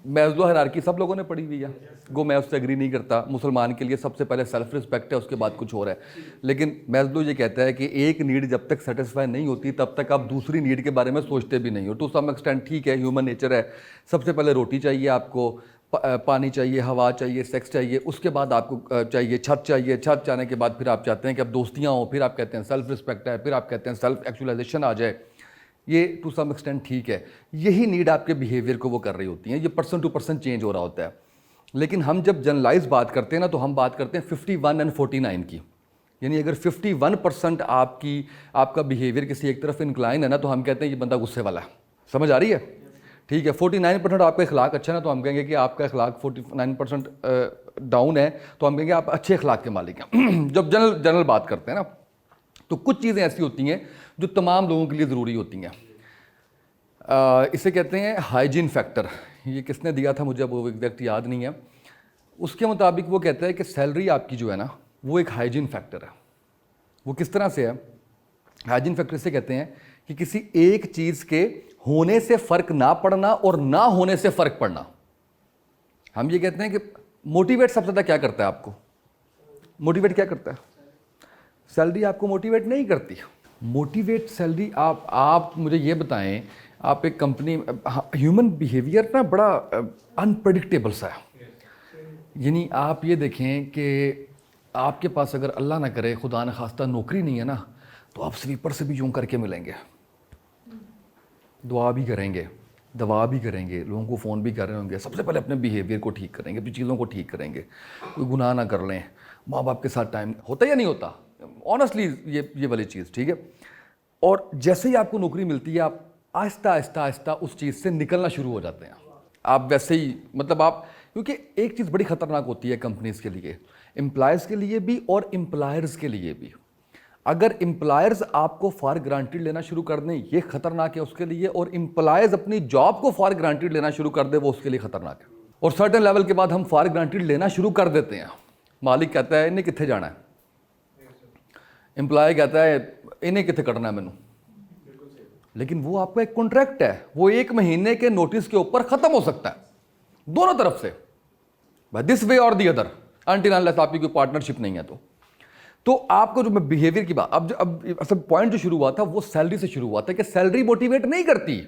Maslow hierarchy सब लोगों ने पढ़ी हुई है, गो मैं उससे एग्री नहीं करता। मुसलमान के लिए सबसे पहले सेल्फ रिस्पेक्ट है, उसके बाद कुछ और है। लेकिन मैस्लो ये कहता है कि एक नीड जब तक सेटिस्फाई नहीं होती तब तक आप दूसरी नीड के बारे में सोचते भी नहीं हो। टू सम एक्सटेंट ठीक है, ह्यूमन नेचर है। सबसे पहले रोटी चाहिए आपको, पानी चाहिए, हवा चाहिए, सेक्स चाहिए, उसके बाद आपको चाहिए छत चाहिए। छत जाने के बाद फिर आप चाहते हैं कि अब दोस्तियाँ हों, फिर आप कहते हैं सेल्फ रिस्पेक्ट है, फिर आप कहते हैं सेल्फ एक्चुअलाइजेशन आ जाए। ये टू सम एक्सटेंट ठीक है, यही नीड आपके बिहेवियर को वो कर रही होती हैं। ये पर्सन टू पर्सन चेंज हो रहा होता है। लेकिन हम जब जनरलाइज बात करते हैं ना, तो हम बात करते हैं 51 एंड 49 की। यानी अगर 51% आपका बिहेवियर किसी एक तरफ इंक्लाइन है ना, तो हम कहते हैं ये बंदा गुस्से वाला है। समझ आ रही है? ठीक है। 49% आपका अखलाक अच्छा है ना, तो हम कहेंगे कि आपका अखलाक 49% डाउन है, तो हम कहेंगे आप अच्छे अखलाक के मालिक हैं। जब जनरल बात करते हैं ना, तो कुछ चीज़ें ऐसी होती हैं जो तमाम लोगों के लिए ज़रूरी होती हैं। इसे कहते हैं हाइजीन फैक्टर। ये किसने दिया था मुझे वो एग्जैक्ट याद नहीं है। उसके मुताबिक वो कहता है कि सैलरी आपकी जो है ना, वो एक हाइजीन फैक्टर है। वो किस तरह से है? हाइजीन फैक्टर से कहते हैं कि किसी एक चीज़ के होने से फ़र्क ना पड़ना और ना होने से फ़र्क पड़ना। हम ये कहते हैं कि मोटिवेट सबसे ज़्यादा क्या करता है आपको? मोटिवेट क्या करता है? सैलरी आपको मोटिवेट नहीं करती। मोटिवेट सैलरी आप मुझे ये बताएं, आप एक कंपनी, ह्यूमन बिहेवियर ना बड़ा अनप्रडिक्टेबल सा है। यानी आप ये देखें कि आपके पास अगर अल्लाह ना करे, खुदा न खास्ता नौकरी नहीं है ना, तो आप स्वीपर से भी यूँ करके मिलेंगे, दुआ भी करेंगे, दवा भी करेंगे, लोगों को फ़ोन भी कर रहे होंगे। सबसे पहले अपने बिहेवियर को ठीक करेंगे, अपनी चीज़ों को ठीक करेंगे, कोई गुनाह ना कर लें, माँ बाप के साथ टाइम होता या नहीं होता, ऑनेस्टली ये वाली चीज़, ठीक है। और जैसे ही आपको नौकरी मिलती है, आप आहिस्ता आहिस्ता आहिस्ता उस चीज़ से निकलना शुरू हो जाते हैं। आप वैसे ही मतलब आप, क्योंकि एक चीज़ बड़ी ख़तरनाक होती है कंपनीज़ के लिए, एम्प्लॉयज़ के लिए भी और एम्प्लॉयर्स के लिए भी। अगर एम्प्लॉयर्स आपको फॉर ग्रांटेड लेना शुरू कर दें, ये ख़तरनाक है उसके लिए, और एम्प्लॉयज़ अपनी जॉब को फॉर ग्रांटेड लेना शुरू कर दे, वो उसके लिए ख़तरनाक है। और सर्टेन लेवल के बाद हम फॉर ग्रांटेड लेना शुरू कर देते हैं। मालिक कहता है इन्हें कितने जाना है, एम्प्लॉय कहता है इन्हें कितने कटना है मैनू, लेकिन वो आपका एक कॉन्ट्रैक्ट है, वो 1 महीने के नोटिस के ऊपर ख़त्म हो सकता है दोनों तरफ से, दिस वे और दी अदर, अनटिल अनलेस आपकी कोई पार्टनरशिप नहीं है। तो आपको जो मैं बिहेवियर की बात, अब असल पॉइंट जो शुरू हुआ था वो सैलरी से शुरू हुआ था कि सैलरी मोटिवेट नहीं करती।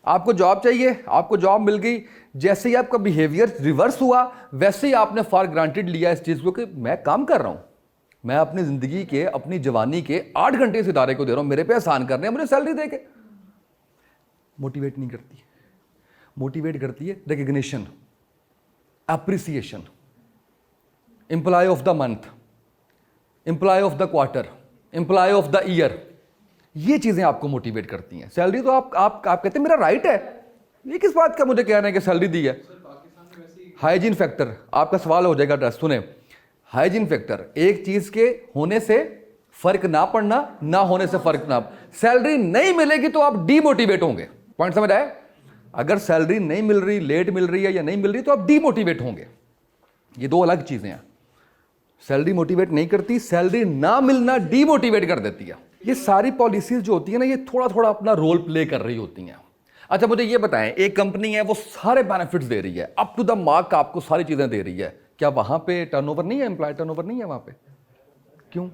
आपको जॉब चाहिए, आपको जॉब मिल गई, जैसे ही आपका बिहेवियर रिवर्स हुआ वैसे ही आपने फॉर ग्रांटेड लिया इस चीज़ को कि मैं काम कर रहा हूँ, मैं अपनी ज़िंदगी के, अपनी जवानी के 8 घंटे इस इदारे को दे रहा हूँ, मेरे पे एहसान कर रहे हैं, मुझे सैलरी दे के। मोटिवेट नहीं करती। मोटिवेट करती है recognition, appreciation, employee of the month, employee of the quarter, employee of the year. ये चीज़ें आपको मोटिवेट करती हैं। सैलरी तो आप कहते हैं मेरा राइट है, ये किस बात का मुझे कह रहे हैं कि सैलरी दी है। हाइजीन फैक्टर, आपका सवाल हो जाएगा, ड्रेस सुने। हाइजीन फैक्टर, एक चीज़ के होने से फर्क ना पड़ना, ना होने से फर्क ना। सैलरी नहीं मिलेगी तो आप डीमोटिवेट होंगे। पॉइंट समझ आए? अगर सैलरी नहीं मिल रही, लेट मिल रही है या नहीं मिल रही, तो आप डीमोटिवेट होंगे। ये दो अलग चीज़ें हैं। सैलरी मोटिवेट नहीं करती, सैलरी ना मिलना डीमोटिवेट कर देती है। ये सारी पॉलिसीज जो होती है ना, ये थोड़ा थोड़ा अपना रोल प्ले कर रही होती हैं। अच्छा मुझे ये बताएं, एक कंपनी है वो सारे बेनिफिट्स दे रही है, अप टू द मार्क आपको सारी चीज़ें दे रही है, क्या वहां पे टर्नओवर नहीं है, एम्प्लॉय टर्नओवर नहीं है वहां पे? क्यों?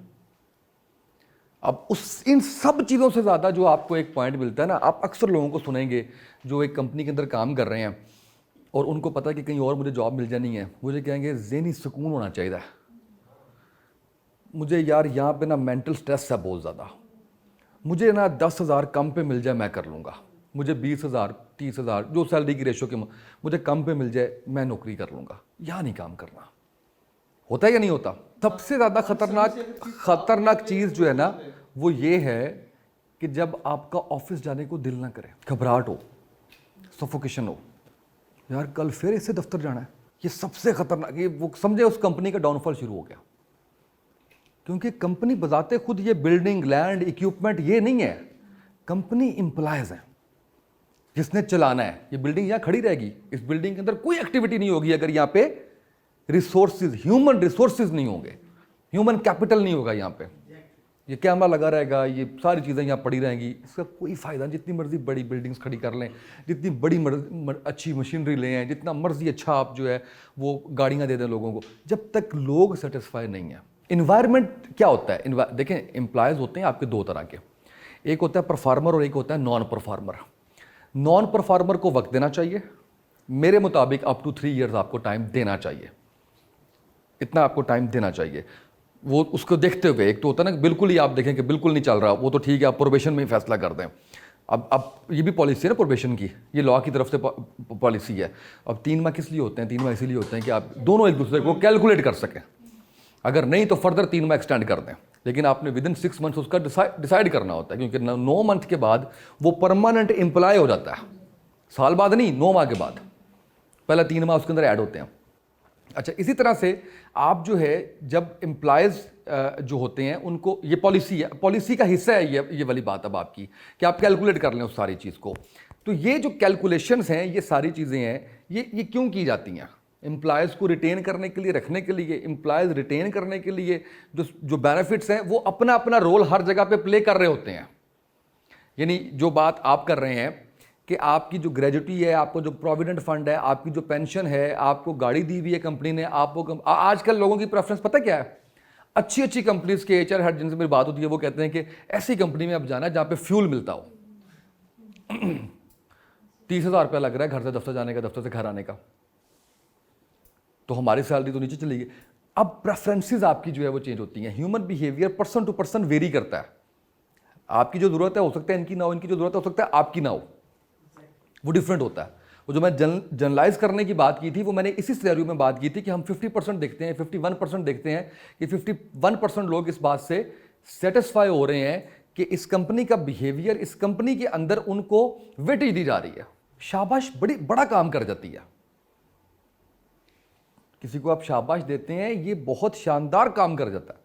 अब इन सब चीज़ों से ज़्यादा जो आपको एक पॉइंट मिलता है ना, आप अक्सर लोगों को सुनेंगे जो एक कंपनी के अंदर काम कर रहे हैं और उनको पता है कि कहीं और मुझे जॉब मिल जानी है, मुझे कहेंगे ज़हनी सुकून होना चाहिए, मुझे यार यहाँ पे ना मेंटल स्ट्रेस है बहुत ज़्यादा, मुझे ना 10,000 कम पे मिल जाए मैं कर लूँगा, मुझे 20,000 30,000 जो सैलरी की रेशो के मुझे कम पे मिल जाए मैं नौकरी कर लूँगा, यहाँ नहीं काम करना। होता है या नहीं होता? सबसे ज़्यादा खतरनाक चीज़ जो है ना वो ये है कि जब आपका ऑफिस जाने को दिल ना करे, घबराहट हो, सफोकेशन हो, यार कल फिर इसे दफ्तर जाना है, ये सबसे खतरनाक। ये वो समझे उस कंपनी का डाउनफॉल शुरू हो गया, क्योंकि कंपनी बजाते खुद ये बिल्डिंग, लैंड, इक्विपमेंट ये नहीं है, कंपनी एम्प्लॉयज हैं जिसने चलाना है। ये बिल्डिंग यहाँ खड़ी रहेगी, इस बिल्डिंग के अंदर कोई एक्टिविटी नहीं होगी अगर यहाँ पे रिसोर्सेज, ह्यूमन रिसोर्सेज नहीं होंगे, ह्यूमन कैपिटल नहीं होगा यहाँ पे। ये कैमरा लगा रहेगा, ये सारी चीज़ें यहाँ पड़ी रहेंगी, इसका कोई फ़ायदा नहीं। जितनी मर्जी बड़ी बिल्डिंग्स खड़ी कर लें, जितनी बड़ी अच्छी मशीनरी लें, जितना मर्जी अच्छा आप जो है वो गाड़ियाँ दे दें लोगों को, जब तक लोग सेटिस्फाई नहीं है। इन्वायरमेंट क्या होता है? देखें, एम्प्लॉयज़ होते हैं आपके दो तरह के, एक होता है परफार्मर और एक होता है नॉन परफार्मर। नॉन परफार्मर को वक्त देना चाहिए, मेरे मुताबिक अप टू 3 ईयर्स आपको टाइम देना चाहिए, इतना आपको टाइम देना चाहिए। वो उसको देखते हुए, एक तो होता है ना बिल्कुल ही आप देखें कि बिल्कुल नहीं चल रहा, वो तो ठीक है, आप प्रोबेशन में ही फैसला कर दें। अब ये भी पॉलिसी है ना प्रोबेशन की, ये लॉ की तरफ से पॉलिसी है। अब 3 माह किस लिए होते हैं? 3 माह इसीलिए होते हैं कि आप दोनों एक दूसरे को कैलकुलेट कर सकें, अगर नहीं तो फर्दर 3 माह एक्सटेंड कर दें, लेकिन आपने विद इन 6 मंथ्स उसका डिसाइड करना होता है, क्योंकि 9 मंथ के बाद वो परमानेंट एम्प्लॉय हो जाता है, साल बाद नहीं, 9 माह के बाद, पहला 3 माह उसके अंदर ऐड होते हैं। अच्छा, इसी तरह से आप जो है जब एम्प्लॉयज़ जो होते हैं उनको, ये पॉलिसी है, पॉलिसी का हिस्सा है ये वाली बात अब आपकी, कि आप कैलकुलेट कर लें उस सारी चीज़ को। तो ये जो कैलकुलेशंस हैं, ये सारी चीज़ें हैं, ये क्यों की जाती हैं? एम्प्लॉयज़ को रिटेन करने के लिए, रखने के लिए। एम्प्लॉयज़ रिटेन करने के लिए जो बेनिफिट्स हैं वो अपना अपना रोल हर जगह पे प्ले कर रहे होते हैं। यानी जो बात आप कर रहे हैं कि आपकी जो ग्रेजुटी है, आपको जो प्रोविडेंट फंड है, आपकी जो पेंशन है, आपको गाड़ी दी हुई है कंपनी ने, आपको आजकल लोगों की प्रेफरेंस पता क्या है? अच्छी अच्छी कंपनीज के एचआर हेड जिनसे मेरी बात होती है वो कहते हैं कि ऐसी कंपनी में अब जाना है जहाँ पे फ्यूल मिलता हो। 30,000 रुपया लग रहा है घर से दफ्तर जाने का, दफ्तर से घर आने का, तो हमारी सैलरी तो नीचे चली गई। अब प्रेफरेंसेस आपकी जो है वो चेंज होती हैं। Human behaviour person to person vary करता है। आपकी जो ज़रूरत है हो सकता है इनकी ना हो, इनकी जो ज़रूरत है हो सकता है आपकी ना हो, वो डिफरेंट होता है। वो जो मैं जनरलाइज करने की बात की थी, वो मैंने इसी सिनेरियो में बात की थी कि हम 50% देखते हैं, 51% देखते हैं कि 51% लोग इस बात से सेटिस्फाई हो रहे हैं कि इस कंपनी का बिहेवियर, इस कंपनी के अंदर उनको वेटेज दी जा रही है। शाबाश बड़ा काम कर जाती है। किसी को आप शाबाश देते हैं, ये बहुत शानदार काम कर जाता है,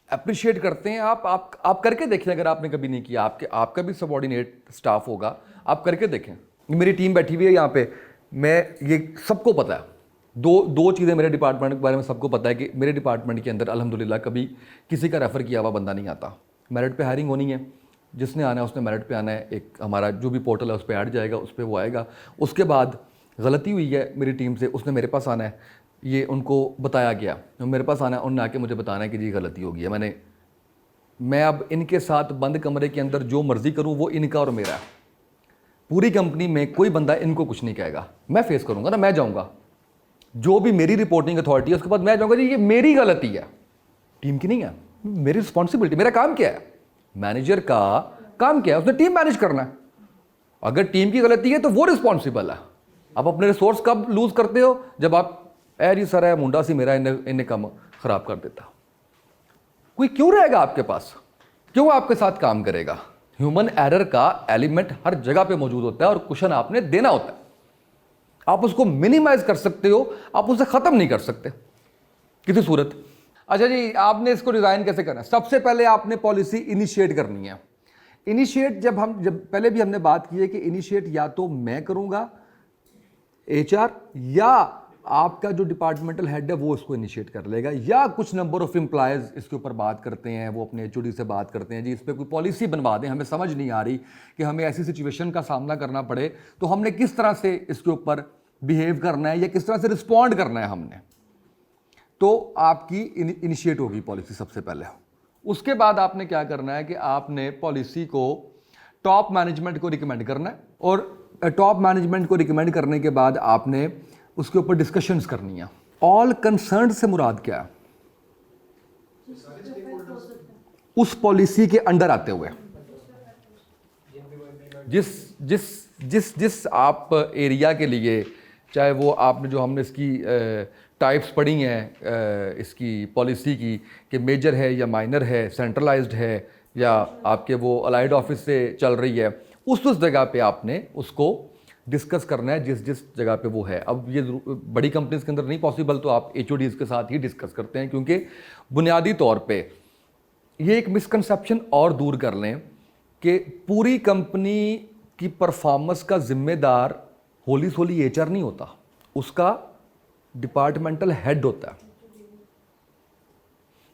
अप्रिशिएट करते हैं। आप करके देखें, अगर आपने कभी नहीं किया, आपका भी सबऑर्डिनेट स्टाफ होगा, आप करके देखें। मेरी टीम बैठी हुई है यहाँ पे, मैं ये सबको पता है, दो चीज़ें मेरे डिपार्टमेंट के बारे में सबको पता है कि मेरे डिपार्टमेंट के अंदर अल्हम्दुलिल्लाह कभी किसी का रेफ़र किया हुआ बंदा नहीं आता। मेरिट पे हायरिंग होनी है, जिसने आना है उसने मेरिट पे आना है। एक हमारा जो भी पोर्टल है उस पर ऐड जाएगा, उस पर वो आएगा। उसके बाद गलती हुई है मेरी टीम से, उसने मेरे पास आना है, ये उनको बताया गया, मेरे पास आना है, उन्होंने आके मुझे बताना है कि जी गलती हो गई है। मैं अब इनके साथ बंद कमरे के अंदर जो मर्जी करूँ वो इनका और मेरा है। पूरी कंपनी में कोई बंदा इनको कुछ नहीं कहेगा, मैं फेस करूँगा ना, मैं जाऊँगा, जो भी मेरी रिपोर्टिंग अथॉरिटी है उसके बाद मैं जाऊँगा, जी ये मेरी गलती है, टीम की नहीं है, मेरी रिस्पॉन्सिबिलिटी। मेरा काम क्या है? मैनेजर का काम क्या है? उसने टीम मैनेज करना है। अगर टीम की गलती है तो वो रिस्पॉन्सिबल है। आप अपने रिसोर्स कब लूज करते हो? जब आप जी सर है मुंडा सी मेरा, इन्हें काम खराब कर देता। कोई क्यों रहेगा आपके पास? क्यों आपके साथ काम करेगा? ह्यूमन एरर का एलिमेंट हर जगह पे मौजूद होता है और क्वेश्चन आपने देना होता है। आप उसको मिनिमाइज कर सकते हो, आप उसे खत्म नहीं कर सकते किसी सूरत। अच्छा जी, आपने इसको डिजाइन कैसे करना है? सबसे पहले आपने पॉलिसी इनिशिएट करनी है। इनिशिएट जब पहले भी हमने बात की है कि इनिशिएट या तो मैं करूंगा एचआर, या आपका जो डिपार्टमेंटल हेड है वो इसको इनिशिएट कर लेगा, या कुछ नंबर ऑफ एम्प्लॉयज़ इसके ऊपर बात करते हैं, वो अपने एचओडी से बात करते हैं, जी इस पर कोई पॉलिसी बनवा दें, हमें समझ नहीं आ रही कि हमें ऐसी सिचुएशन का सामना करना पड़े तो हमने किस तरह से इसके ऊपर बिहेव करना है या किस तरह से रिस्पॉन्ड करना है हमने। तो आपकी इनिशिएट होगी पॉलिसी सबसे पहले। उसके बाद आपने क्या करना है कि आपने पॉलिसी को टॉप मैनेजमेंट को रिकमेंड करना है, और टॉप मैनेजमेंट को रिकमेंड करने के बाद आपने उसके ऊपर डिस्कशंस करनी है। ऑल कंसर्न से मुराद क्या है? उस पॉलिसी के अंडर आते हुए जिस आप एरिया के लिए, चाहे वो आपने जो हमने इसकी टाइप्स पढ़ी हैं इसकी पॉलिसी की कि मेजर है या माइनर है, सेंट्रलाइज्ड है या आपके वो अलाइड ऑफिस से चल रही है, उस जगह पे आपने उसको डिस्कस करना है जिस जगह पे वो है। अब ये बड़ी कंपनीज के अंदर नहीं पॉसिबल, तो आप एचओडीज के साथ ही डिस्कस करते हैं, क्योंकि बुनियादी तौर पे ये एक मिसकंसेप्शन और दूर कर लें कि पूरी कंपनी की परफॉर्मेंस का जिम्मेदार होली सोली एचआर नहीं होता, उसका डिपार्टमेंटल हेड होता है।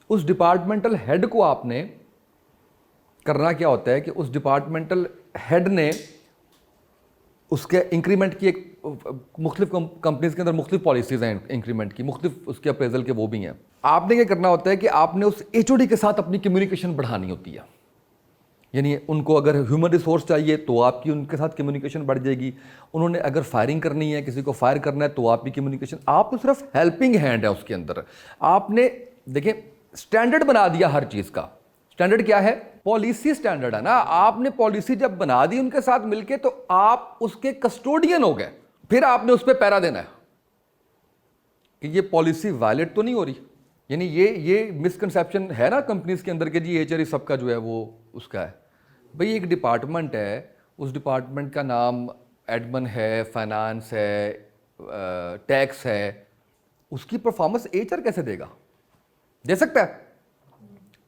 उस डिपार्टमेंटल हेड को आपने करना क्या होता है कि उस डिपार्टमेंटल हेड ने उसके इंक्रीमेंट की एक मुख्तलिफ कंपनीज के अंदर मुख्तलिफ पॉलिसीज़ हैं इंक्रीमेंट की, मुख्तलिफ उसके अप्रेजल के वो भी हैं। आपने क्या करना होता है कि आपने उस एचओडी के साथ अपनी कम्युनिकेशन बढ़ानी होती है। यानी उनको अगर ह्यूमन रिसोर्स चाहिए तो आपकी उनके साथ कम्युनिकेशन बढ़ जाएगी, उन्होंने अगर फायरिंग करनी है, किसी को फायर करना है तो आपकी कम्युनिकेशन, आप तो सिर्फ हेल्पिंग हैंड है उसके अंदर। आपने देखिए स्टैंडर्ड बना दिया हर चीज़ का। स्टैंडर्ड क्या है? पॉलिसी स्टैंडर्ड है ना। आपने पॉलिसी जब बना दी उनके साथ मिलके तो आप उसके कस्टोडियन हो गए। फिर आपने उस पर पैरा देना है कि ये पॉलिसी वायलेट तो नहीं हो रही। यानी ये मिसकंसेप्शन है ना कंपनीज के अंदर के जी एचआर सबका जो है वो उसका है। भाई एक डिपार्टमेंट है, उस डिपार्टमेंट का नाम एडमिन है, फाइनेंस है, टैक्स है, उसकी परफॉर्मेंस एचआर कैसे देगा? दे सकता है?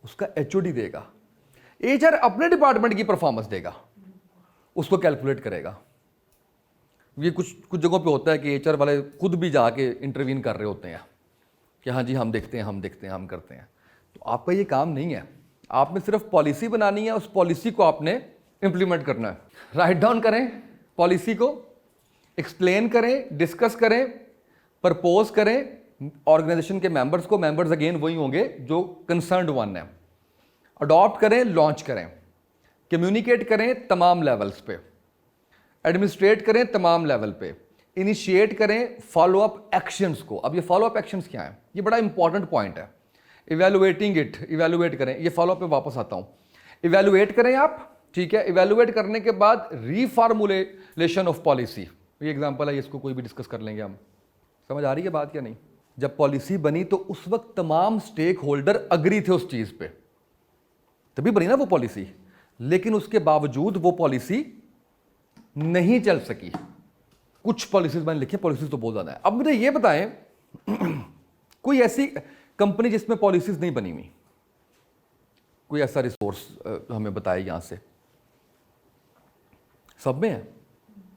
उसका एचओडी देगा। एचआर अपने डिपार्टमेंट की परफॉर्मेंस देगा, उसको कैलकुलेट करेगा। ये कुछ जगहों पे होता है कि एचआर वाले खुद भी जाके इंटरवीन कर रहे होते हैं कि हाँ जी हम देखते हैं, हम करते हैं। तो आपका ये काम नहीं है। आपने सिर्फ पॉलिसी बनानी है, उस पॉलिसी को आपने इंप्लीमेंट करना है। राइट डाउन करें पॉलिसी को, एक्सप्लेन करें, डिस्कस करें, प्रपोज करें ऑर्गेनाइजेशन के मेंबर्स को। मेंबर्स अगेन वही होंगे जो कंसर्न्ड वन है। अडॉप्ट करें, लॉन्च करें, कम्युनिकेट करें तमाम लेवल्स पे, एडमिनिस्ट्रेट करें तमाम लेवल पे, इनिशिएट करें फॉलो अप एक्शंस को। अब ये फॉलो अप एक्शंस क्या है? ये बड़ा इंपॉर्टेंट पॉइंट है। इवेलुएटिंग इट, इवेलुएट करें। ये फॉलो अप पे वापस आता हूं। इवेलुएट करें आप, ठीक है। इवेलुएट करने के बाद रीफॉर्मुलेशन ऑफ पॉलिसी। ये एग्जांपल है, इसको कोई भी डिस्कस कर लेंगे हम। समझ आ रही है बात या नहीं? जब पॉलिसी बनी तो उस वक्त तमाम स्टेक होल्डर अग्री थे उस चीज पे, तभी बनी ना वो पॉलिसी। लेकिन उसके बावजूद वो पॉलिसी नहीं चल सकी। कुछ पॉलिसीज मैंने लिखी, पॉलिसीज तो बहुत ज्यादा है। अब मुझे ये बताएं कोई ऐसी कंपनी जिसमें पॉलिसीज नहीं बनी हुई, कोई ऐसा रिसोर्स हमें बताए यहां से। सब में है?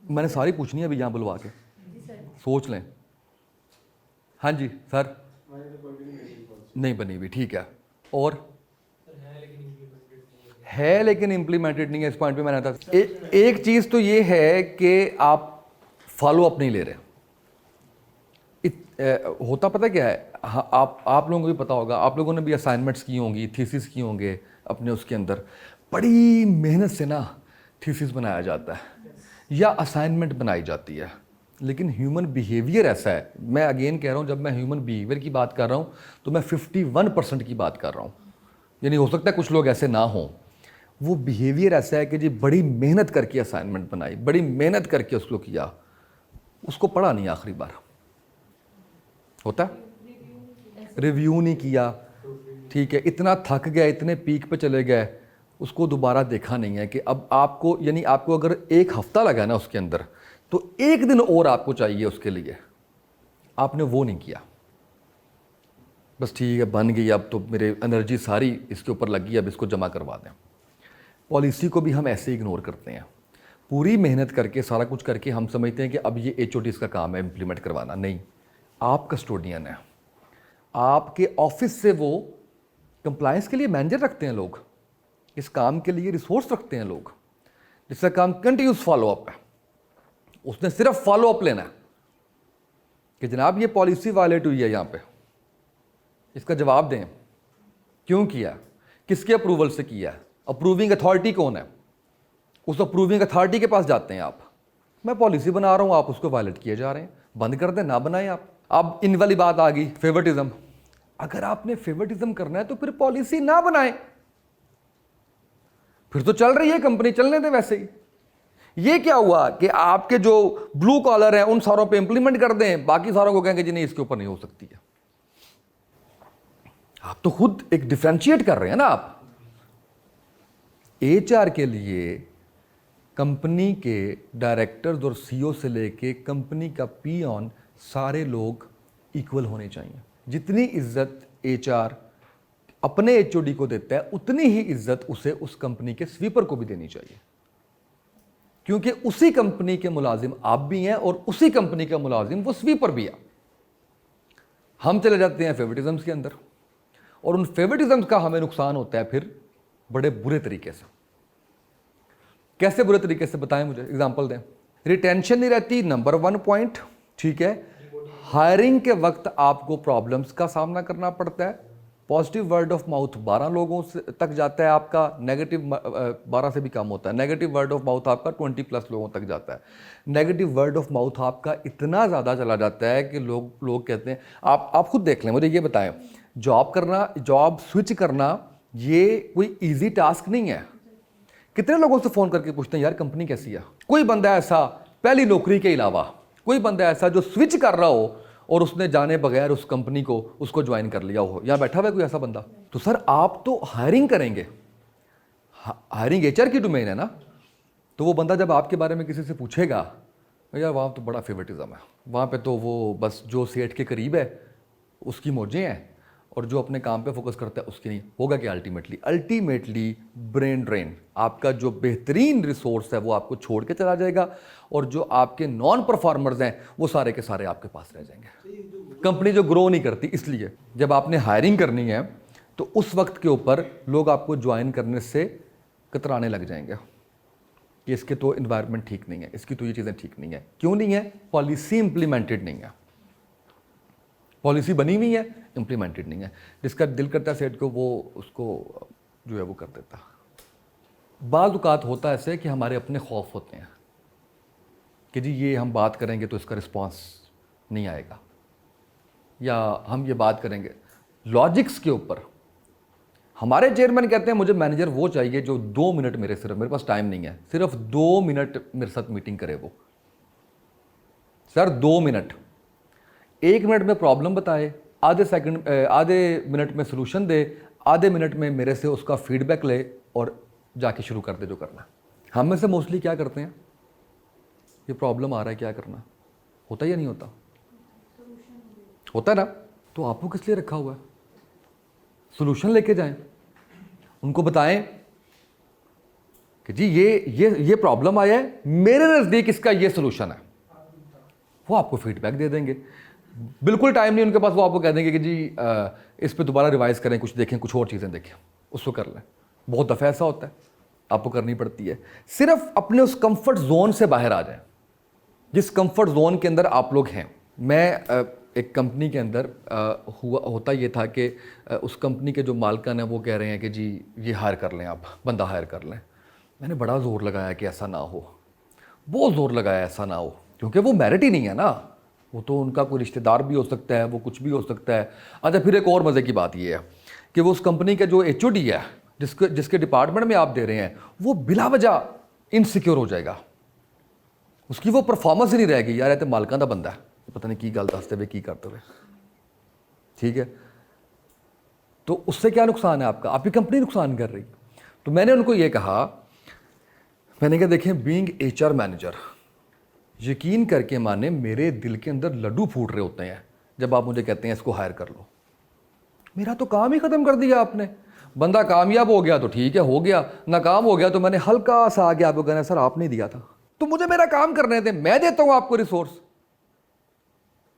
मैंने सारी पूछनी है अभी यहां बुलवा के, सोच लें। हाँ जी सर, नहीं बनी हुई, ठीक है। और है लेकिन इम्प्लीमेंटेड नहीं है। इस पॉइंट पे मैंने था एक चीज तो ये है कि आप फॉलो अप नहीं ले रहे। होता पता क्या है? हाँ, आप लोगों को भी पता होगा, आप लोगों ने भी असाइनमेंट्स की होंगी, थीसिस की होंगे अपने, उसके अंदर बड़ी मेहनत से ना थीसिस बनाया जाता है या असाइनमेंट बनाई जाती है। लेकिन ह्यूमन बिहेवियर ऐसा है, मैं अगेन कह रहा हूँ, जब मैं ह्यूमन बिहेवियर की बात कर रहा हूँ तो मैं 51% की बात कर रहा हूँ। यानी हो सकता है कुछ लोग ऐसे ना हों। वो बिहेवियर ऐसा है कि जी बड़ी मेहनत करके असाइनमेंट बनाई, बड़ी मेहनत करके उसको किया, उसको पढ़ा नहीं आखिरी बार। होता है रिव्यू नहीं किया, ठीक है, इतना थक गए, इतने पीक पे चले गए, उसको दोबारा देखा नहीं है कि अब आपको, यानी आपको अगर एक हफ्ता लगा ना उसके अंदर, तो एक दिन और आपको चाहिए उसके लिए। आपने वो नहीं किया, बस ठीक है बन गई, अब तो मेरे एनर्जी सारी इसके ऊपर लगी, अब इसको जमा करवा दें। पॉलिसी को भी हम ऐसे ही इग्नोर करते हैं। पूरी मेहनत करके सारा कुछ करके हम समझते हैं कि अब ये एचओडीज का काम है इम्प्लीमेंट करवाना। नहीं, आप कस्टोडियन हैं। आपके ऑफिस से वो कंप्लायंस के लिए मैनेजर रखते हैं लोग, इस काम के लिए रिसोर्स रखते हैं लोग, जिसका काम कंटिन्यूस फॉलोअप है। उसने सिर्फ फॉलोअप लेना है कि जनाब ये पॉलिसी वायलेट हुई है यहाँ पे, इसका जवाब दें, क्यों किया, किसके अप्रूवल से किया है, अप्रूविंग अथॉरिटी कौन है। उस अप्रूविंग अथॉरिटी के पास जाते हैं आप, मैं पॉलिसी बना रहा हूँ, आप उसको वायलेट किए जा रहे हैं, बंद कर दें, ना बनाएं आप। अब इन वाली बात आ गई फेवरेटिज्म। अगर आपने फेवरेटिज्म करना है तो फिर पॉलिसी ना बनाएं, फिर तो चल रही है कंपनी, चलने दें वैसे ही। ये क्या हुआ कि आपके जो ब्लू कॉलर हैं उन सारों पे इंप्लीमेंट कर दें, बाकी सारों को कहेंगे जी नहीं इसके ऊपर नहीं हो सकती है। आप तो खुद एक डिफरेंशिएट कर रहे हैं ना। आप एचआर के लिए कंपनी के डायरेक्टर्स और सीईओ से लेके कंपनी का पीऑन सारे लोग इक्वल होने चाहिए। जितनी इज्जत एचआर अपने एचओडी को देता है उतनी ही इज्जत उसे उस कंपनी के स्वीपर को भी देनी चाहिए, क्योंकि उसी कंपनी के मुलाजिम आप भी हैं और उसी कंपनी का मुलाजिम वो स्वीपर भी है। हम चले जाते हैं फेवरेटिज्म्स के अंदर और उन फेवरेटिज्म्स का हमें नुकसान होता है फिर बड़े बुरे तरीके से। कैसे बुरे तरीके से बताएं, मुझे एग्जांपल दें। रिटेंशन नहीं रहती, नंबर 1 पॉइंट, ठीक है। हायरिंग के वक्त आपको प्रॉब्लम्स का सामना करना पड़ता है। पॉजिटिव वर्ड ऑफ माउथ 12 लोगों से तक जाता है आपका, नेगेटिव 12 से भी कम होता है। नेगेटिव वर्ड ऑफ माउथ आपका 20+ लोगों तक जाता है। नेगेटिव वर्ड ऑफ माउथ आपका इतना ज़्यादा चला जाता है कि लोग कहते हैं, आप खुद देख लें, मुझे ये बताएं, जॉब करना, जॉब स्विच करना ये कोई ईजी टास्क नहीं है। कितने लोगों से फ़ोन करके पूछते हैं यार कंपनी कैसी है? कोई बंदा ऐसा पहली नौकरी के अलावा, कोई बंदा ऐसा जो स्विच कर रहा हो और उसने जाने बगैर उस कंपनी को उसको ज्वाइन कर लिया हो? यहाँ बैठा हुआ है कोई ऐसा बंदा? तो सर आप तो हायरिंग करेंगे, हायरिंग एचआर की डोमेन है ना। तो वो बंदा जब आपके बारे में किसी से पूछेगा, यार वहाँ तो बड़ा फेवरेटिज्म है, वहाँ पे तो वो बस जो सेठ के करीब है उसकी मौजें हैं और जो अपने काम पे फोकस करता है उसकी नहीं। होगा क्या अल्टीमेटली ब्रेन ड्रेन। आपका जो बेहतरीन रिसोर्स है वो आपको छोड़ के चला जाएगा और जो आपके नॉन परफॉर्मर्स हैं वो सारे के सारे आपके पास रह जाएंगे। कंपनी जो ग्रो नहीं करती, इसलिए जब आपने हायरिंग करनी है तो उस वक्त के ऊपर लोग आपको ज्वाइन करने से कतराने लग जाएंगे कि इसके तो इन्वायरमेंट ठीक नहीं है, इसकी तो ये चीज़ें ठीक नहीं है। क्यों नहीं है? पॉलिसी इंप्लीमेंटेड नहीं है। पॉलिसी बनी हुई है, इंप्लीमेंटेड नहीं है। जिसका दिल करता है सेठ को, वो उसको जो है वो कर देता। बाज़ औक़ात होता है ऐसे कि हमारे अपने खौफ होते हैं कि जी ये हम बात करेंगे तो इसका रिस्पांस नहीं आएगा, या हम ये बात करेंगे लॉजिक्स के ऊपर। हमारे चेयरमैन कहते हैं मुझे मैनेजर वो चाहिए जो 2 मिनट मेरे पास टाइम नहीं है, सिर्फ 2 मिनट मेरे साथ मीटिंग करे वो। सर 2 मिनट, 1 मिनट में प्रॉब्लम बताए, आधे मिनट में सोल्यूशन दे, आधे मिनट में मेरे से उसका फीडबैक ले और जाके शुरू कर दे जो करना। हम में से मोस्टली क्या करते हैं, ये प्रॉब्लम आ रहा है क्या करना, होता या नहीं होता? होता है ना। तो आपको किस लिए रखा हुआ है? सोल्यूशन लेके जाएं, उनको बताएं कि जी ये प्रॉब्लम आया है, मेरे नज़दीक इसका ये सोल्यूशन है। वो आपको फीडबैक दे देंगे। बिल्कुल टाइम नहीं उनके पास, वो आपको कह देंगे कि जी इस पे दोबारा रिवाइज करें, कुछ देखें, कुछ और चीज़ें देखें, उसको कर लें। बहुत दफ़ा ऐसा होता है, आपको करनी पड़ती है। सिर्फ अपने उस कंफर्ट जोन से बाहर आ जाएं, जिस कंफर्ट जोन के अंदर आप लोग हैं। मैं एक कंपनी के अंदर होता ये था कि उस कंपनी के जो मालिकान हैं वो कह रहे हैं कि जी ये हायर कर लें, आप बंदा हायर कर लें। मैंने बड़ा ज़ोर लगाया कि ऐसा ना हो, बहुत ज़ोर लगाया ऐसा ना हो, क्योंकि वो मेरिट ही नहीं है ना। वो तो उनका कोई रिश्तेदार भी हो सकता है, वो कुछ भी हो सकता है। अच्छा, फिर एक और मज़े की बात ये है कि वो उस कंपनी का जो HOD है, जिसके डिपार्टमेंट में आप दे रहे हैं, वो बिला वजह इनसिक्योर हो जाएगा। उसकी वो परफॉर्मेंस ही नहीं रहेगी, यार ये तो मालिकां दा बंदा है, पता नहीं की गल दसते हुए की करते हुए, ठीक है। तो उससे क्या नुकसान है आपका? आपकी कंपनी नुकसान कर रही। तो मैंने उनको ये कहा, मैंने कहा देखें, बीइंग HR मैनेजर, यकीन करके माने मेरे दिल के अंदर लड्डू फूट रहे होते हैं जब आप मुझे कहते हैं इसको हायर कर लो। मेरा तो काम ही ख़त्म कर दिया आपने। बंदा कामयाब हो गया तो ठीक है, हो गया, नाकाम हो गया तो मैंने हल्का सा आगे आपको कहना, सर आपने दिया था, तो मुझे मेरा काम करने दें, मैं देता हूं आपको रिसोर्स,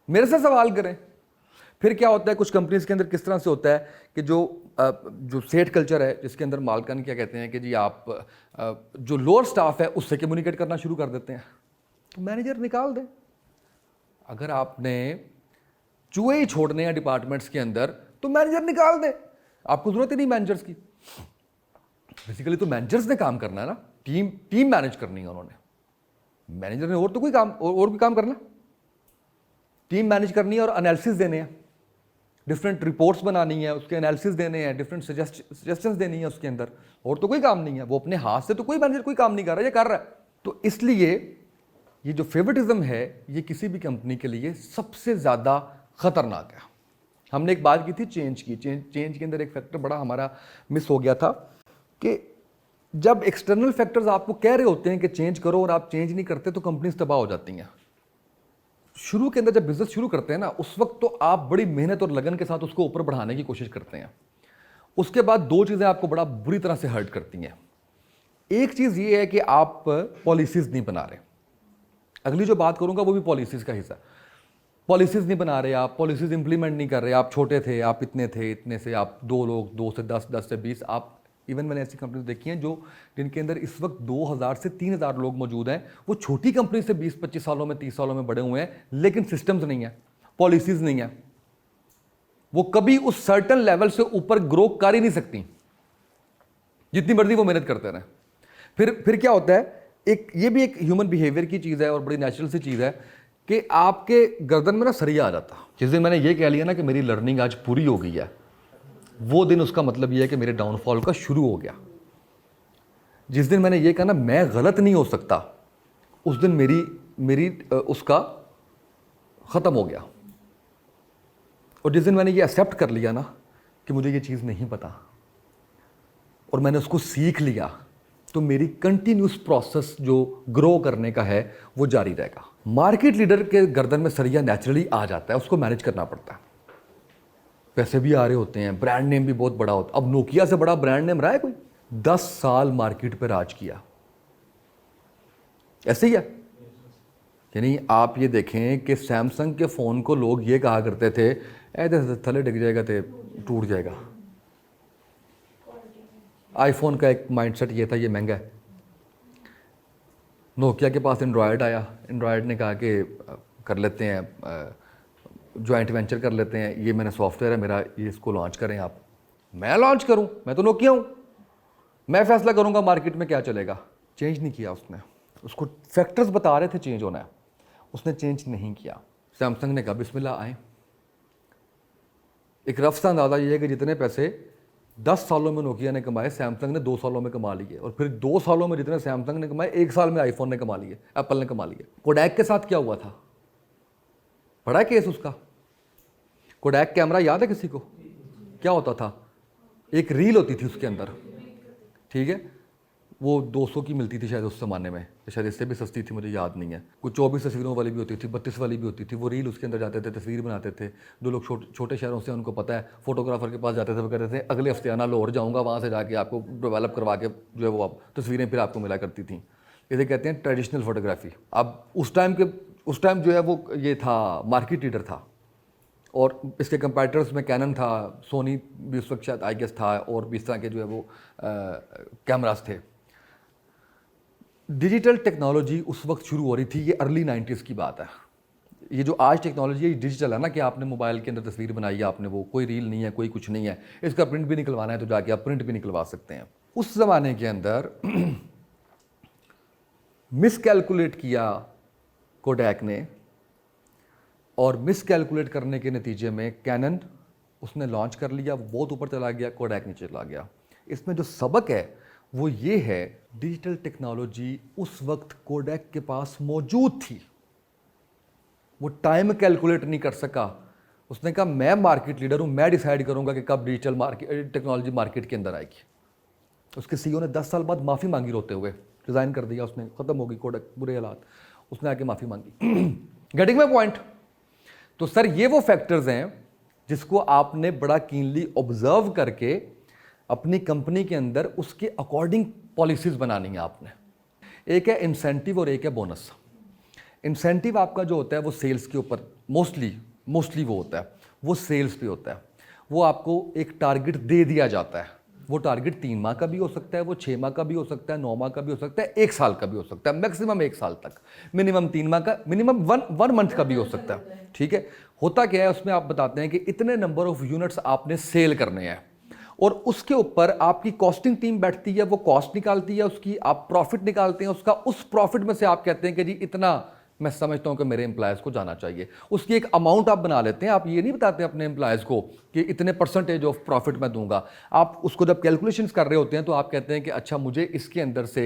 मेरे से सवाल करें। फिर क्या होता है कुछ कंपनीज के अंदर, किस तरह से होता है कि जो सेठ कल्चर है, जिसके अंदर मालकान क्या कहते हैं कि जी आप जो लोअर स्टाफ है उससे कम्युनिकेट करना शुरू कर देते हैं, तो मैनेजर निकाल दें। अगर आपने चूहे ही छोड़ने हैं डिपार्टमेंट्स के अंदर तो मैनेजर निकाल दें, आपको जरूरत ही नहीं मैनेजर्स की। बेसिकली तो मैनेजर्स ने काम करना है ना, टीम मैनेज करनी है उन्होंने। मैनेजर ने और तो कोई काम और भी काम करना, टीम मैनेज करनी है और एनालिसिस देने हैं, डिफरेंट रिपोर्ट्स बनानी है, उसके एनालिसिस देने हैं, डिफरेंट सजेशंस देनी है उसके अंदर, और तो कोई काम नहीं है। वो अपने हाथ से तो कोई मैनेजर कोई काम नहीं कर रहा, ये कर रहा है। तो इसलिए ये जो फेवरेटिज्म है ये किसी भी कंपनी के लिए सबसे ज़्यादा ख़तरनाक है। हमने एक बात की थी चेंज की, चेंज के अंदर एक फैक्टर बड़ा हमारा मिस हो गया था कि जब एक्सटर्नल फैक्टर्स आपको कह रहे होते हैं कि चेंज करो और आप चेंज नहीं करते तो कंपनीज तबाह हो जाती हैं। शुरू के अंदर जब बिजनेस शुरू करते हैं ना, उस वक्त तो आप बड़ी मेहनत और लगन के साथ उसको ऊपर बढ़ाने की कोशिश करते हैं। उसके बाद दो चीज़ें आपको बड़ा बुरी तरह से हर्ट करती हैं। एक चीज़ ये है कि आप पॉलिसीज़ नहीं बना रहे, अगली जो बात करूंगा वो भी पॉलिसीज़ का हिस्सा। पॉलिसीज़ नहीं बना रहे आप, पॉलिसीज़ इंप्लीमेंट नहीं कर रहे। आप छोटे थे, आप इतने थे, इतने से आप 2 लोग, 2 से 10, 10 से 20, आप इवन मैंने ऐसी कंपनीज देखी हैं जो जिनके अंदर इस वक्त 2000 से 3000 लोग मौजूद हैं। वो छोटी कंपनी से 20-25 सालों में 30 सालों में बड़े हुए हैं, लेकिन सिस्टम्स नहीं है, पॉलिसीज नहीं है। वो कभी उस सर्टन लेवल से ऊपर ग्रो कर ही नहीं सकती, जितनी मर्जी वो मेहनत करते रहें। फिर क्या होता है, ये भी एक ह्यूमन बिहेवियर की चीज़ है और बड़ी नेचुरल सी चीज़ है कि आपके गर्दन में ना सरिया आ जाता। जिस दिन मैंने ये कह लिया ना कि मेरी लर्निंग आज पूरी हो गई है, वो दिन उसका मतलब ये है कि मेरे डाउनफॉल का शुरू हो गया। जिस दिन मैंने ये कहा ना मैं गलत नहीं हो सकता, उस दिन मेरी उसका ख़त्म हो गया। और जिस दिन मैंने ये एक्सेप्ट कर लिया ना कि मुझे ये चीज़ नहीं पता और मैंने उसको सीख लिया, तो मेरी कंटिन्यूस प्रोसेस जो ग्रो करने का है वो जारी रहेगा। मार्केट लीडर के गर्दन में सरिया नेचुरली आ जाता है, उसको मैनेज करना पड़ता है। पैसे भी आ रहे होते हैं, ब्रांड नेम भी बहुत बड़ा होता है। अब नोकिया से बड़ा ब्रांड नेम रहा है कोई? 10 साल मार्केट पे राज किया, ऐसे ही है। यानी आप ये देखें कि सैमसंग के फ़ोन को लोग ये कहा करते थे ऐसे थले डिग जाएगा तो टूट जाएगा। आईफोन का एक माइंडसेट ये था, ये महंगा है। नोकिया के पास एंड्रॉयड आया, एंड्रॉयड ने कहा कि कर लेते हैं, जॉइंट वेंचर कर लेते हैं, ये मैंने सॉफ्टवेयर है मेरा, ये इसको लॉन्च करें आप। मैं लॉन्च करूं? मैं तो नोकिया हूं, मैं फैसला करूंगा मार्केट में क्या चलेगा। चेंज नहीं किया उसने, उसको फैक्टर्स बता रहे थे चेंज होना है, उसने चेंज नहीं किया। सैमसंग ने कहा बिस्मिल्लाह आए। एक रफ सा अंदाज़ा ये है कि जितने पैसे 10 सालों में नोकिया ने कमाए, सैमसंग ने 2 सालों में कमा लिए, और फिर 2 सालों में जितने सैमसंग ने कमाए 1 साल में आईफोन ने कमा लिए, एप्पल ने कमा लिए। कोडैक के साथ क्या हुआ था, बड़ा केस उसका। कोडैक कैमरा याद है किसी को? क्या होता था, एक रील होती थी उसके अंदर, ठीक है, वो 200 की मिलती थी शायद उस ज़माने में, शायद इससे भी सस्ती थी, मुझे याद नहीं है। कुछ 24 तस्वीरों वाली भी होती थी, 32 वाली भी होती थी। वो रील उसके अंदर जाते थे, तस्वीर बनाते थे। जो लोग छोटे शहरों से, उनको पता है, फोटोग्राफर के पास जाते थे, वो कहते थे अगले हफ्ते आना, लाहौर जाऊँगा, वहाँ से जाके आपको डेवलप करवा के जो है वो आप तस्वीरें फिर आपको मिला करती थी। इसे कहते हैं ट्रेडिशनल फोटोग्राफी। अब उस टाइम जो है वो ये था, मार्केट लीडर था, और इसके कंपैरेटर्स में कैनन था, सोनी भी उस वक्त शायद आई गेस था, और भी इस तरह के जो है वो कैमरास थे। डिजिटल टेक्नोलॉजी उस वक्त शुरू हो रही थी, ये अर्ली 90s की बात है। ये जो आज टेक्नोलॉजी है ये डिजिटल है ना, कि आपने मोबाइल के अंदर तस्वीर बनाई है, आपने वो कोई रील नहीं है, कोई कुछ नहीं है, इसका प्रिंट भी निकलवाना है तो जाके आप प्रिंट भी निकलवा सकते हैं। उस ज़माने के अंदर मिसकैलकुलेट किया कोडैक ने, और मिसकैलकुलेट करने के नतीजे में कैनन उसने लॉन्च कर लिया, वो बहुत ऊपर चला गया, कोडैक नीचे चला गया। इसमें जो सबक है वो ये है, डिजिटल टेक्नोलॉजी उस वक्त कोडैक के पास मौजूद थी, वो टाइम कैलकुलेट नहीं कर सका। उसने कहा मैं मार्केट लीडर हूँ, मैं डिसाइड करूँगा कि कब डिजिटल टेक्नोलॉजी मार्केट के अंदर आएगी। उसके सीईओ ने 10 साल बाद माफ़ी मांगी रोते हुए, रिज़ाइन कर दिया उसने, ख़त्म हो गई कोडैक, बुरे हालात। उसने आके माफ़ी मांगी। Getting my point? तो सर ये वो फैक्टर्स हैं जिसको आपने बड़ा कीनली ऑब्जर्व करके अपनी कंपनी के अंदर उसके अकॉर्डिंग पॉलिसीज़ बनानी है आपने। एक है इंसेंटिव और एक है बोनस। इंसेंटिव आपका जो होता है वो सेल्स के ऊपर मोस्टली वो होता है, वो सेल्स पे होता है। वो आपको एक टारगेट दे दिया जाता है, वो टारगेट 3 माह का भी हो सकता है, वो 6 माह का भी हो सकता है, 9 माह का भी हो सकता है, 1 साल का भी हो सकता है, मैक्सिमम 1 साल तक, मिनिमम 3 माह का, मिनिमम वन मंथ का भी हो सकता है। ठीक है, होता क्या है उसमें आप बताते हैं कि इतने नंबर ऑफ यूनिट्स आपने सेल करने हैं, और उसके ऊपर आपकी कॉस्टिंग टीम बैठती है, वो कॉस्ट निकालती है उसकी, आप प्रॉफिट निकालते हैं उसका, उस प्रॉफिट में से आप कहते हैं कि जी इतना मैं समझता हूं कि मेरे एम्प्लॉयज़ को जाना चाहिए। उसकी एक अमाउंट आप बना लेते हैं। आप ये नहीं बताते अपने एम्प्लॉयज़ को कि इतने परसेंटेज ऑफ प्रॉफिट मैं दूंगा। आप उसको जब कैलकुलेशंस कर रहे होते हैं तो आप कहते हैं कि अच्छा मुझे इसके अंदर से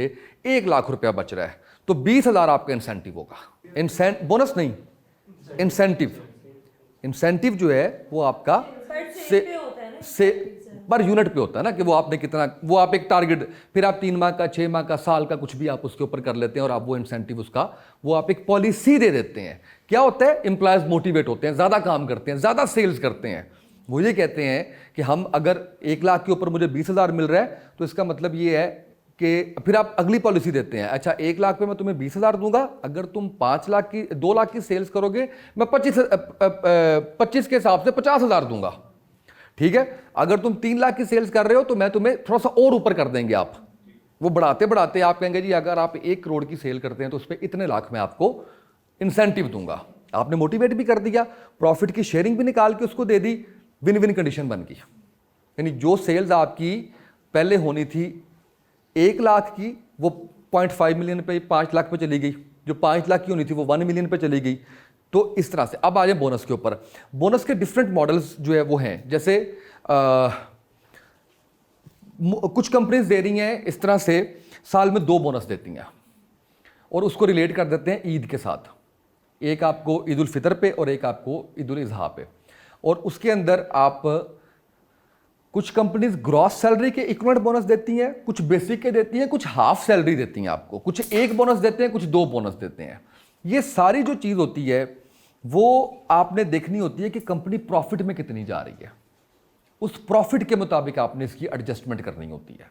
1 लाख रुपया बच रहा है, तो 20,000 आपका इंसेंटिव होगा। बोनस नहीं, इंसेंटिव जो है वो आपका पर यूनिट पे होता है ना, कि वो आपने कितना, वो आप एक टारगेट, फिर आप 3 माह का, 6 माह का, साल का कुछ भी आप उसके ऊपर कर लेते हैं, और आप वो इंसेंटिव उसका वो आप एक पॉलिसी दे देते हैं। क्या होता है, एम्प्लॉयज मोटिवेट होते हैं, ज़्यादा काम करते हैं, ज़्यादा सेल्स करते हैं। वो ये कहते हैं कि हम अगर 1 लाख के ऊपर मुझे 20,000 मिल रहा है तो इसका मतलब ये है कि फिर आप अगली पॉलिसी देते हैं, अच्छा 1 लाख पे मैं तुम्हें 20,000 दूंगा, अगर तुम 5 लाख की 2 लाख की सेल्स करोगे मैं 25 के हिसाब से 50,000 दूंगा। ठीक है, अगर तुम 3 लाख की सेल्स कर रहे हो तो मैं तुम्हें थोड़ा सा और ऊपर कर देंगे आप, वो बढ़ाते बढ़ाते आप कहेंगे जी अगर आप 1 करोड़ की सेल करते हैं तो उस पर इतने लाख मैं आपको इंसेंटिव दूंगा। आपने मोटिवेट भी कर दिया, प्रॉफिट की शेयरिंग भी निकाल के उसको दे दी, विन विन कंडीशन बन गई। यानी जो सेल्स आपकी पहले होनी थी 1 लाख की वो 0.5 मिलियन पे 5 लाख पे चली गई, जो 5 लाख की होनी थी वो 1 मिलियन पे चली गई। तो इस तरह से अब आ जाए बोनस के ऊपर। बोनस के डिफरेंट मॉडल्स जो है वो हैं, जैसे कुछ कंपनीज दे रही हैं इस तरह से साल में 2 बोनस देती हैं और उसको रिलेट कर देते हैं ईद के साथ, एक आपको ईद उल फितर पे और एक आपको ईद उल अजहा पे। और उसके अंदर आप कुछ कंपनीज ग्रॉस सैलरी के इक्विवेलेंट बोनस देती हैं, कुछ बेसिक के देती हैं, कुछ हाफ सैलरी देती हैं आपको, कुछ 1 बोनस देते हैं, कुछ 2 बोनस देते हैं। ये सारी जो चीज़ होती है वो आपने देखनी होती है कि कंपनी प्रॉफिट में कितनी जा रही है, उस प्रॉफिट के मुताबिक आपने इसकी एडजस्टमेंट करनी होती है।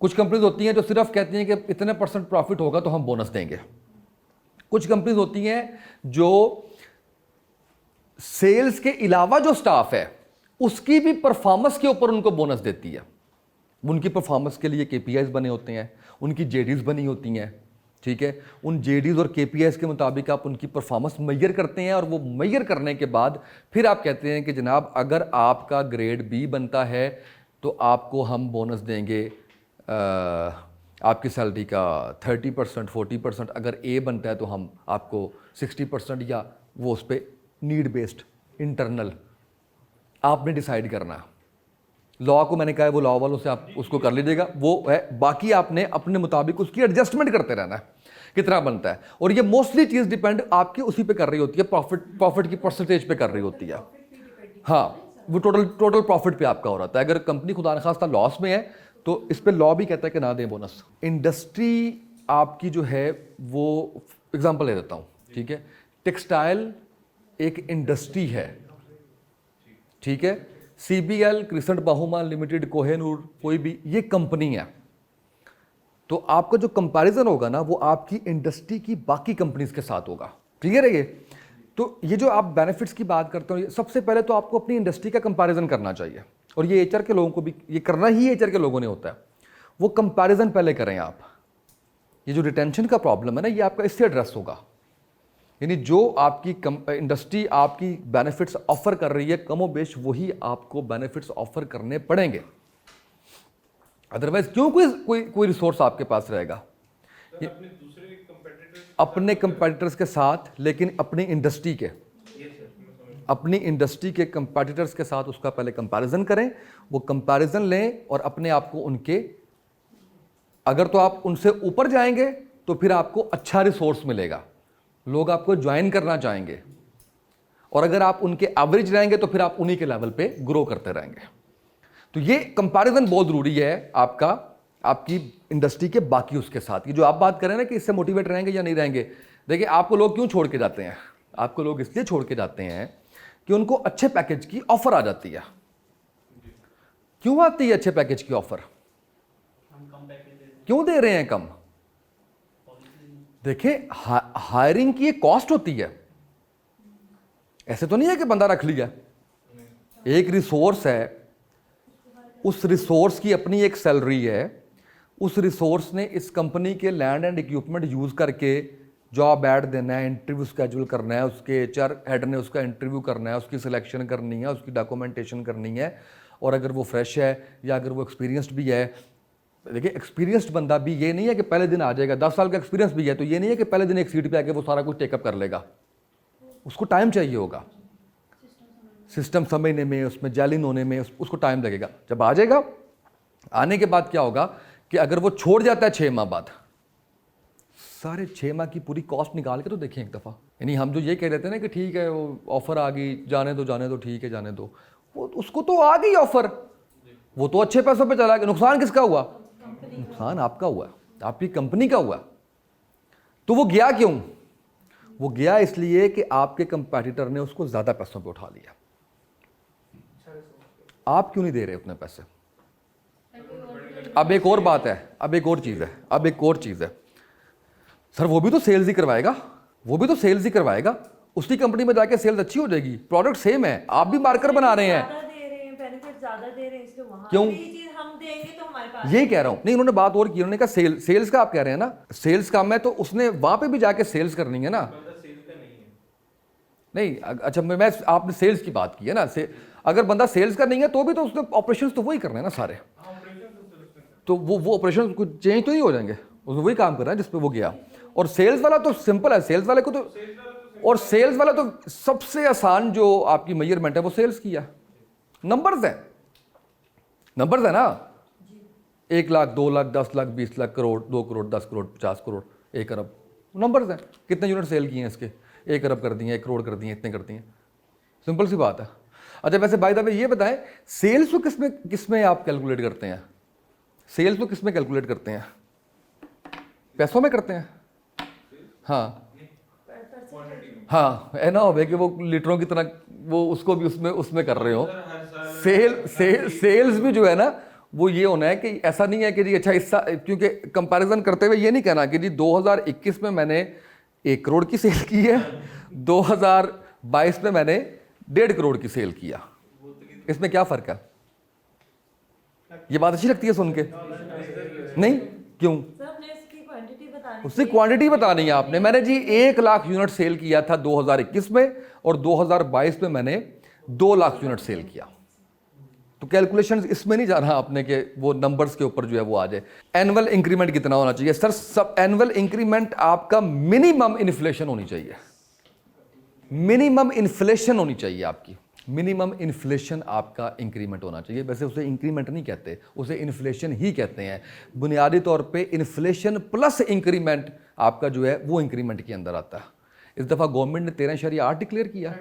कुछ कंपनीज होती हैं जो सिर्फ कहती हैं कि इतने % प्रॉफिट होगा तो हम बोनस देंगे। कुछ कंपनीज होती हैं जो सेल्स के अलावा जो स्टाफ है उसकी भी परफॉर्मेंस के ऊपर उनको बोनस देती है। उनकी परफॉर्मेंस के लिए KPIs बने होते हैं, उनकी JDs बनी होती हैं, ठीक है। उन JDs और KPIs के मुताबिक आप उनकी परफॉर्मेंस मेजर करते हैं और वो मेजर करने के बाद फिर आप कहते हैं कि जनाब अगर आपका ग्रेड B बनता है तो आपको हम बोनस देंगे आपकी सैलरी का 30% 40%, अगर A बनता है तो हम आपको 60% या वो उस पर नीड बेस्ड इंटरनल आपने डिसाइड करना है। लॉ को मैंने कहा है वो लॉ वालों से आप उसको कर लीजिएगा, वो है, बाकी आपने अपने मुताबिक उसकी एडजस्टमेंट करते रहना है कितना बनता है। और ये मोस्टली चीज़ डिपेंड आपकी उसी पे कर रही होती है, प्रॉफिट की परसेंटेज पे कर रही होती है। हाँ, वो टोटल प्रॉफिट पे आपका हो रहा है। अगर कंपनी खुदा न खास्ता लॉस में है तो इस पे लॉ भी कहता है कि ना दें बोनस। इंडस्ट्री आपकी जो है वो एग्जांपल ले देता हूँ, ठीक है। टेक्सटाइल एक इंडस्ट्री है, ठीक है। CBL, क्रिसेंट बाहुमान लिमिटेड, कोहेनूर, कोई भी ये कंपनी है। तो आपका जो कंपैरिजन होगा ना वो आपकी इंडस्ट्री की बाकी कंपनीज के साथ होगा, क्लियर है ये। तो ये जो आप बेनिफिट्स की बात करते हो, सबसे पहले तो आपको अपनी इंडस्ट्री का कंपैरिजन करना चाहिए और ये HR के लोगों को भी ये करना ही HR के लोगों ने होता है। वो कंपैरिजन पहले करें आप। ये जो रिटेंशन का प्रॉब्लम है ना ये आपका इससे एड्रेस होगा, यानी जो आपकी इंडस्ट्री आपकी बेनिफिट्स ऑफर कर रही है कमो बेश वही आपको बेनिफिट्स ऑफर करने पड़ेंगे, अदरवाइज क्यों कोई रिसोर्स आपके पास रहेगा अपने कंपेटिटर्स के साथ, लेकिन अपनी इंडस्ट्री के कंपेटिटर्स के साथ उसका पहले कंपैरिजन करें, वो कंपैरिजन लें और अपने आप को उनके, अगर तो आप उनसे ऊपर जाएंगे तो फिर आपको अच्छा रिसोर्स मिलेगा, लोग आपको ज्वाइन करना चाहेंगे, और अगर आप उनके एवरेज रहेंगे तो फिर आप उन्हीं के लेवल पे ग्रो करते रहेंगे। तो ये कंपैरिजन बहुत ज़रूरी है आपकी इंडस्ट्री के बाकी उसके साथ। ये जो आप बात करें ना कि इससे मोटिवेट रहेंगे या नहीं रहेंगे, देखिए आपको लोग क्यों छोड़ के जाते हैं, आपको लोग इसलिए छोड़ के जाते हैं कि उनको अच्छे पैकेज की ऑफर आ जाती है। क्यों आती है अच्छे पैकेज की ऑफर, क्यों दे रहे हैं कम? देखिए हायरिंग की एक कॉस्ट होती है, ऐसे तो नहीं है कि बंदा रख लिया, एक रिसोर्स है, उस रिसोर्स की अपनी एक सैलरी है, उस रिसोर्स ने इस कंपनी के लैंड एंड इक्विपमेंट यूज़ करके जॉब ऐड देना है, इंटरव्यू स्केड्यूल करना है, उसके HR हेड ने उसका इंटरव्यू करना है, उसकी सिलेक्शन करनी है, उसकी डॉक्यूमेंटेशन करनी है, और अगर वो फ्रेश है या अगर वो एक्सपीरियंस्ड भी है, देखिए एक्सपीरियंस्ड बंदा भी ये नहीं है कि पहले दिन आ जाएगा, 10 साल का एक्सपीरियंस भी है तो ये नहीं है कि पहले दिन एक सीट पे आके वो सारा कुछ टेकअप कर लेगा, उसको टाइम चाहिए होगा, सिस्टम समझने में, उसमें जेलिन होने में उसको टाइम लगेगा। जब आ जाएगा, आने के बाद क्या होगा कि अगर वो छोड़ जाता है 6 माह बाद, सारे 6 माह की पूरी कॉस्ट निकाल के तो देखें एक दफ़ा। यानी हम जो ये कह देते हैं ना कि ठीक है वो ऑफ़र आ गई, जाने दो, ठीक है जाने दो, वो उसको तो आ गई ऑफ़र, वो तो अच्छे पैसों पे चला गया, नुकसान किसका हुआ? नुकसान आपका हुआ, आपकी कंपनी का हुआ। तो वो गया क्यों? वो गया इसलिए कि आपके कंपैटिटर ने उसको ज़्यादा पैसों पे उठा लिया, आप क्यों नहीं दे रहे उतने पैसे? अब एक और बात है, अब एक और चीज़ है, सर वो भी तो सेल्स ही करवाएगा, उसकी कंपनी में जाके सेल्स अच्छी हो जाएगी, प्रोडक्ट सेम है, आप भी मार्कर बना रहे हैं, ज्यादा दे रहे हैं इसलिए वहां क्यों? ये चीज हम देंगे तो हमारे पास ये कह रहा हूं। नहीं, उन्होंने बात और की, उन्होंने कहा सेल्स का आप कह रहे हैं ना, सेल्स काम है तो उसने वहां पे भी जाके सेल्स करनी है ना। नहीं अच्छा, मैं आपने सेल्स की बात की है ना, अगर बंदा सेल्स का नहीं है तो भी तो उसने ऑपरेशंस तो वही करने हैं ना सारे, तो वो ऑपरेशन कुछ चेंज तो नहीं हो जाएंगे, उसने वही काम कर रहा है जिस पे वो गया। और सेल्स वाला तो सिंपल है, सेल्स वाले को तो, और सेल्स वाला तो सबसे आसान जो आपकी मेजरमेंट है वो सेल्स की है, नंबर्स है, नंबर्स है ना। 1 लाख, 2 लाख, 10 लाख, 20 लाख, करोड़, 2 करोड़, 10 करोड़, 50 करोड़, 1 अरब, नंबर्स हैं। कितने यूनिट सेल किए हैं इसके, 1 अरब कर दिए, 1 करोड़ कर दिए, इतने कर दिए, सिंपल सी बात है। अच्छा वैसे बाय द वे ये बताएं, सेल्स को किसमें आप कैलकुलेट करते हैं? सेल्स को किसमें कैलकुलेट करते हैं? पैसों में करते हैं? हाँ हाँ, है ना, हो कि वो लीटरों की तरह वो उसको भी उसमें कर रहे हो। सेल्स भी जो है ना वो ये होना है कि ऐसा नहीं है कि जी अच्छा हिस्सा, क्योंकि कंपैरिजन करते हुए ये नहीं कहना कि जी 2021 में मैंने 1 करोड़ की सेल की है, 2022 में मैंने 1.5 करोड़ की सेल किया, इसमें क्या फर्क है? ये बात अच्छी लगती है सुन के? नहीं, क्यों? उससे क्वांटिटी बतानी है आपने। मैंने जी 1 लाख यूनिट सेल किया था 2021 में, और 2022 में मैंने 2 लाख यूनिट सेल किया। तो कैलकुलेशंस इसमें नहीं जाना आपने कि वो नंबर्स के ऊपर जो है वो आ जाए। एनुअल इंक्रीमेंट कितना होना चाहिए सर? सब एनुअल इंक्रीमेंट आपका मिनिमम इन्फ्लेशन होनी चाहिए, मिनिमम इन्फ्लेशन होनी चाहिए आपकी, मिनिमम इन्फ्लेशन आपका इंक्रीमेंट होना चाहिए। वैसे उसे इंक्रीमेंट नहीं कहते, उसे इन्फ्लेशन ही कहते हैं। बुनियादी तौर पे इन्फ्लेशन प्लस इंक्रीमेंट आपका जो है वो इंक्रीमेंट के अंदर आता है। इस दफ़ा गवर्नमेंट ने 13.8 डिक्लेयर किया,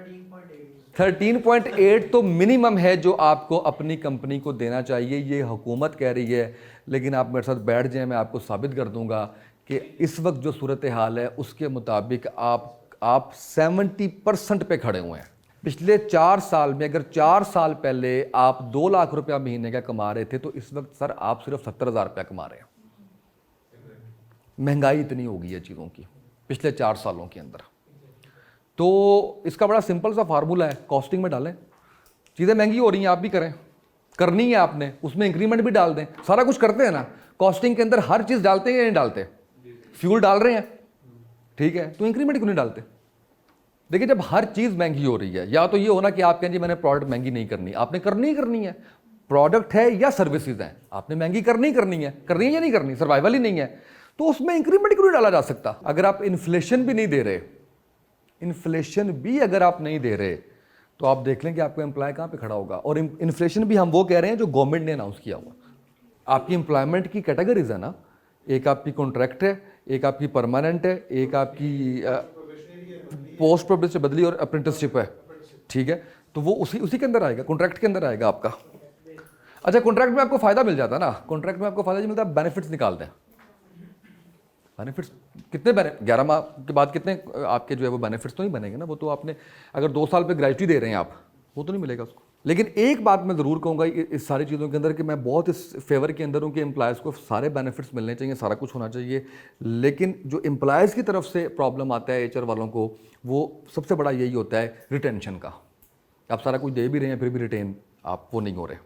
13.8 तो मिनिमम है जो आपको अपनी कंपनी को देना चाहिए, ये हुकूमत कह रही है। लेकिन आप मेरे साथ बैठ जाएं, मैं आपको साबित कर दूंगा कि इस वक्त जो सूरत हाल है उसके मुताबिक आप 70% पे खड़े हुए हैं। पिछले 4 साल में अगर 4 साल पहले आप 2 लाख रुपया महीने का कमा रहे थे तो इस वक्त सर आप सिर्फ 70,000 रुपया कमा रहे हैं। महंगाई इतनी हो गई है चीज़ों की पिछले 4 सालों के अंदर। तो इसका बड़ा सिंपल सा फार्मूला है, कॉस्टिंग में डालें। चीज़ें महंगी हो रही हैं, आप भी करें, करनी है आपने, उसमें इंक्रीमेंट भी डाल दें, सारा कुछ करते हैं ना। कॉस्टिंग के अंदर हर चीज़ डालते हैं या नहीं डालते? फ्यूल डाल रहे हैं, ठीक है, तो इंक्रीमेंट क्यों नहीं डालते? देखिए जब हर चीज़ महंगी हो रही है, या तो ये होना कि आप कहें जी मैंने प्रोडक्ट महंगी नहीं करनी, आपने करनी ही करनी है। प्रोडक्ट है या सर्विसेज हैं, आपने महंगी करनी ही करनी है या नहीं करनी, सर्वाइवल ही नहीं है, तो उसमें इंक्रीमेंट क्यों नहीं डाला जा सकता? अगर आप इन्फ्लेशन भी नहीं दे रहे, इन्फ्लेशन भी अगर आप नहीं दे रहे तो आप देख लें कि आपका एम्प्लॉय कहाँ पे खड़ा होगा। और इन्फ्लेशन भी हम वो कह रहे हैं जो गवर्नमेंट ने अनाउंस किया हुआ। आपकी एम्प्लॉयमेंट की कैटेगरीज है ना, एक आपकी कॉन्ट्रैक्ट है, एक आपकी परमानेंट है, एक आपकी पोस्ट प्रोबेशन बदली और अप्रेंटिसशिप है, ठीक है, तो वो उसी के अंदर आएगा, कॉन्ट्रैक्ट के अंदर आएगा आपका। अच्छा कॉन्ट्रैक्ट में आपको फायदा मिल जाता है ना, कॉन्ट्रैक्ट में आपको फायदा मिलता है, बेनिफिट्स निकालते हैं। बेनिफिट्स कितने 11 माह के बाद कितने आपके जो है वो बेनिफिट्स तो नहीं बनेंगे ना, वो तो आपने अगर 2 साल पे ग्रेजुएटी दे रहे हैं आप, वो तो नहीं मिलेगा उसको। लेकिन एक बात मैं ज़रूर कहूँगा इस सारी चीज़ों के अंदर कि मैं बहुत इस फेवर के अंदर हूँ कि एम्प्लॉयज़ को सारे बेनिफिट्स मिलने चाहिए, सारा कुछ होना चाहिए। लेकिन जो एम्प्लॉयज़ की तरफ से प्रॉब्लम आता है एचआर वालों को, वो सबसे बड़ा यही होता है रिटेंशन का। आप सारा कुछ दे भी रहे हैं फिर भी रिटेन आप वो नहीं हो रहे।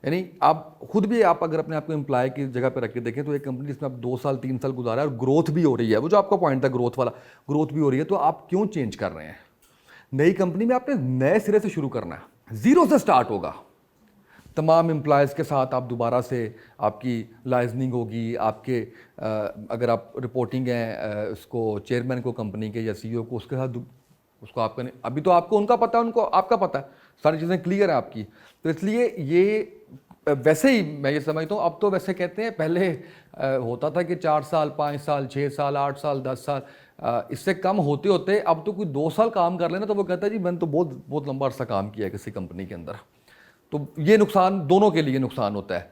यानी आप खुद भी आप अगर अपने आप को एम्प्लॉय की जगह पर रख के देखें तो एक कंपनी जिसमें आप 2 साल 3 साल गुजारा है और ग्रोथ भी हो रही है, वो जो आपका पॉइंट था ग्रोथ वाला, ग्रोथ भी हो रही है, तो आप क्यों चेंज कर रहे हैं? नई कंपनी में आपने नए सिरे से शुरू करना है, ज़ीरो से स्टार्ट होगा। तमाम एम्प्लॉयज़ के साथ आप दोबारा से आपकी लाइजनिंग होगी, आपके अगर आप रिपोर्टिंग है उसको चेयरमैन को कंपनी के या सीईओ को, उसके साथ उसको आपका नहीं, अभी तो आपको उनका पता है, उनको आपका पता है, सारी चीज़ें क्लियर है आपकी। तो इसलिए ये वैसे ही मैं ये समझता हूँ, अब तो वैसे कहते हैं, पहले होता था कि 4 साल 5 साल 6 साल 8 साल 10 साल, इससे कम होते होते अब तो कोई 2 साल काम कर लेना तो वो कहता है जी मैंने तो बहुत लंबा अर्सा काम किया है किसी कंपनी के अंदर। तो ये नुकसान दोनों के लिए नुकसान होता है।